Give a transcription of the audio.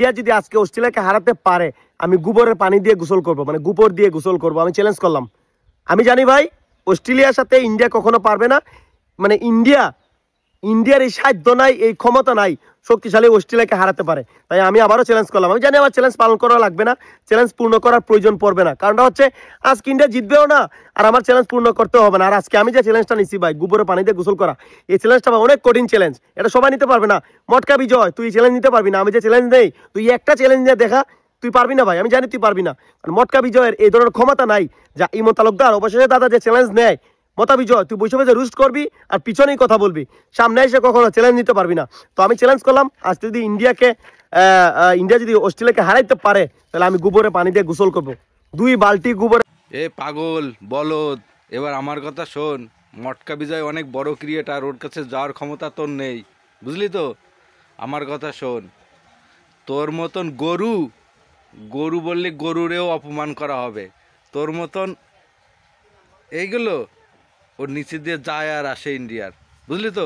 India যদি আজকে অস্ট্রেলিয়াকে হারাতে পারে আমি গোবরের পানি দিয়ে গোসল করব, মানে গোবর দিয়ে গোসল করব। আমি চ্যালেঞ্জ করলাম। আমি জানি ভাই অস্ট্রেলিয়ার সাথে ইন্ডিয়া কখনো পারবে না, মানে ইন্ডিয়ার এই সাধ্য নাই, এই ক্ষমতা নাই শক্তিশালী অস্ট্রেলিয়াকে হারাতে পারে। তাই আমি আবারও চ্যালেঞ্জ করলাম। আমি জানি আমার চ্যালেঞ্জ পালন করা লাগবে না, চ্যালেঞ্জ পূর্ণ করার প্রয়োজন পড়বে না। কারণটা হচ্ছে আজকে ইন্ডিয়া জিতবেও না, আর আমার চ্যালেঞ্জ পূর্ণ করতে হবে না। আর আজকে আমি যে চ্যালেঞ্জটা নিচ্ছি ভাই, গোবরে পানি দিয়ে গোসল করা, এই চ্যালেঞ্জটা অনেক কঠিন চ্যালেঞ্জ। এটা সবাই নিতে পারবে না। মটকা বিজয়, তুই চ্যালেঞ্জ নিতে পারবি না। আমি যে চ্যালেঞ্জ নেই, তুই একটা চ্যালেঞ্জ নিয়ে দেখা, তুই পারবি না ভাই, আমি জানি তুই পারবি না। কারণ মটকা বিজয়ের এই ধরনের ক্ষমতা নাই। যা ইমন তালুকদার অবশেষে দাদা যে চ্যালেঞ্জ নেয়, মতা বিজয়, তুই বসে বসে রুস্ট করবি আর পিছনেই কথা বলবি, সামনে এসে কখনো চ্যালেঞ্জ নিতে পারবি না। তো আমি চ্যালেঞ্জ করলাম, আজ যদি ইন্ডিয়া যদি অস্ট্রেলিয়াকে হারাইতে পারে তাহলে আমি গোবরে পানি দিয়ে গোসল করবো, 2 বালতি গোবর। এ পাগল বলদ, এবার আমার কথা শোন। মটকা বিজয় অনেক বড় ক্রিয়েটার, ওর কাছে যাওয়ার ক্ষমতা তোর নেই, বুঝলি তো? আমার কথা শোন, তোর মতন গরু বললে গরুরেও অপমান করা হবে। তোর মতন এইগুলো ওর নিচে দিয়ে যায় আর আসে ইন্ডিয়ার, বুঝলি তো?